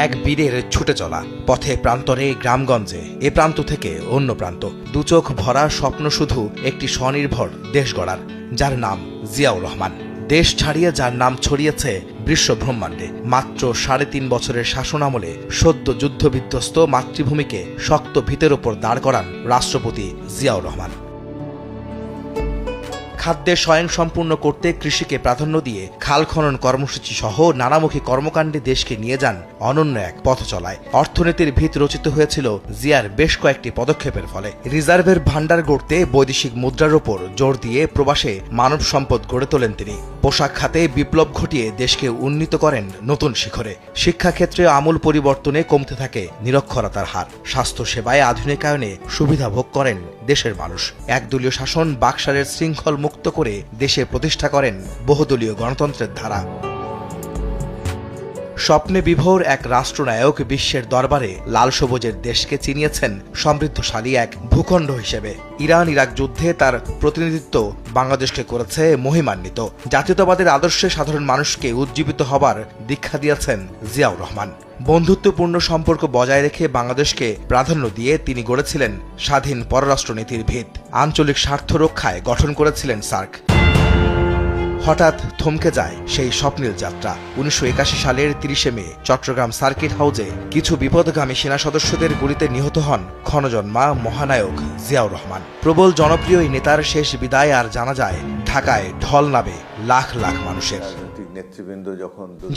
এক বীরের ছুটে চলা পথে প্রান্তরে গ্রামগঞ্জে এ প্রান্ত থেকে অন্য প্রান্ত দুচোখ ভরা স্বপ্ন শুধু একটি স্বনির্ভর দেশ গড়ার, যার নাম জিয়াউর রহমান। দেশ ছাড়িয়ে যার নাম ছড়িয়েছে বিশ্ব ব্রহ্মাণ্ডে। মাত্র ৩.৫ বছরের শাসনামলে সদ্য যুদ্ধবিধ্বস্ত মাতৃভূমিকে শক্ত ভিতের ওপর দাঁড় করান রাষ্ট্রপতি জিয়াউর রহমান। খাদ্যে স্বয়ংসম্পূর্ণ করতে কৃষিকে প্রাধান্য দিয়ে খাল খনন কর্মসূচি সহ নানামুখী কর্মকাণ্ডে দেশকে নিয়ে যান অনন্য এক পথ চলায়। অর্থনীতির ভিত রচিত হয়েছিল জিয়ার বেশ কয়েকটি পদক্ষেপের ফলে। রিজার্ভের ভাণ্ডার গড়তে বৈদেশিক মুদ্রার ওপর জোর দিয়ে প্রবাসে মানব সম্পদ গড়ে তোলেন তিনি। পোশাক খাতে বিপ্লব ঘটিয়ে দেশকে উন্নীত করেন নতুন শিখরে। শিক্ষাক্ষেত্রে আমূল পরিবর্তনে কমতে থাকে নিরক্ষরতার হার। স্বাস্থ্য সেবায় আধুনিকায়নে সুবিধা ভোগ করেন দেশের মানুষ। একদলীয় শাসন বাকশালের শৃঙ্খল মুক্ত করে দেশে প্রতিষ্ঠা করেন বহুদলীয় গণতন্ত্রের ধারা। স্বপ্নে বিভোর এক রাষ্ট্রনায়ক বিশ্বের দরবারে লাল সবুজের দেশকে চিনিয়েছেন সমৃদ্ধশালী এক ভূখণ্ড হিসেবে। ইরান ইরাক যুদ্ধে তার প্রতিনিধিত্ব বাংলাদেশকে করেছে মহিমান্বিত। জাতীয়তাবাদের আদর্শে সাধারণ মানুষকে উজ্জীবিত হবার দীক্ষা দিয়েছেন জিয়াউর রহমান। বন্ধুত্বপূর্ণ সম্পর্ক বজায় রেখে বাংলাদেশকে প্রাধান্য দিয়ে তিনি গড়েছিলেন স্বাধীন পররাষ্ট্রনীতির ভিত। আঞ্চলিক স্বার্থ রক্ষায় গঠন করেছিলেন সার্ক। হঠাৎ থমকে যায় সেই স্বপ্নের যাত্রা। ১৯৮১ সালের ৩০ মে চট্টগ্রাম সার্কিট হাউজে কিছু বিপদগামী সেনা সদস্যদের গুলিতে নিহত হন ক্ষণজন্মা মহানায়ক জিয়াউর রহমান। প্রবল জনপ্রিয় এই নেতার শেষ বিদায় আর জানা যায় ঢাকায় ঢল নাবে লাখ লাখ মানুষের।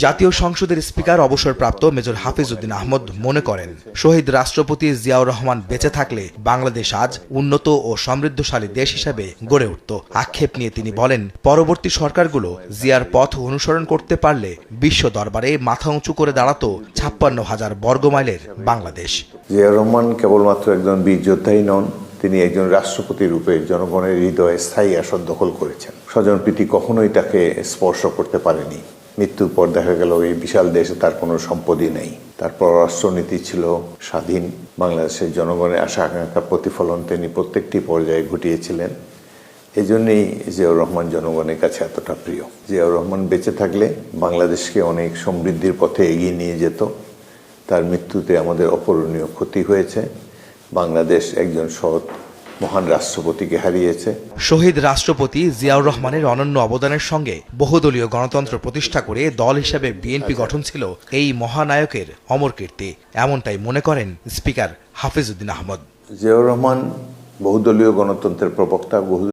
জাতীয় সংসদের স্পিকার অবসরপ্রাপ্ত মেজর হাফিজ উদ্দিন আহমদ মনে করেন, শহীদ রাষ্ট্রপতি জিয়াউর রহমান বেঁচে থাকলে বাংলাদেশ আজ উন্নত ও সমৃদ্ধশালী দেশ হিসেবে গড়ে উঠত। আক্ষেপ নিয়ে তিনি বলেন, পরবর্তী সরকারগুলো জিয়ার পথ অনুসরণ করতে পারলে বিশ্ব দরবারে মাথা উঁচু করে দাঁড়াতো ৫৬,০০০ বর্গমাইলের বাংলাদেশ। জিয়াউর রহমান কেবলমাত্র একজন বীর যোদ্ধাই নন, তিনি একজন রাষ্ট্রপতি রূপে জনগণের হৃদয়ে স্থায়ী আসন দখল করেছেন। স্বজনপ্রীতি কখনোই তাকে স্পর্শ করতে পারেনি। মৃত্যুর পর দেখা গেল এই বিশাল দেশে তার কোনো সম্পদই নেই। তার পররাষ্ট্রনীতি ছিল স্বাধীন। বাংলাদেশের জনগণের আশা আকাঙ্ক্ষার প্রতিফলন তিনি প্রত্যেকটি পর্যায়ে ঘটিয়েছিলেন। এই জন্যই জিয়াউর রহমান জনগণের কাছে এতটা প্রিয়। জিয়াউর রহমান বেঁচে থাকলে বাংলাদেশকে অনেক সমৃদ্ধির পথে এগিয়ে নিয়ে যেত। তার মৃত্যুতে আমাদের অপূরণীয় ক্ষতি হয়েছে। বাংলাদেশ একজন সৎ মহান রাষ্ট্রপতিকে হারিয়েছে। শহীদ রাষ্ট্রপতি জিয়াউর রহমানের অনন্য অবদানের সঙ্গে বহুদলীয় গণতন্ত্র প্রতিষ্ঠা করে দল হিসেবে বিএনপি গঠন ছিল এই মহানায়কের অমর কীর্তি। এমনটাই মনে করেন স্পিকার হাফিজ উদ্দিন আহমদ। জিয়াউর রহমান বহুদলীয় গণতন্ত্রের প্রবক্তা।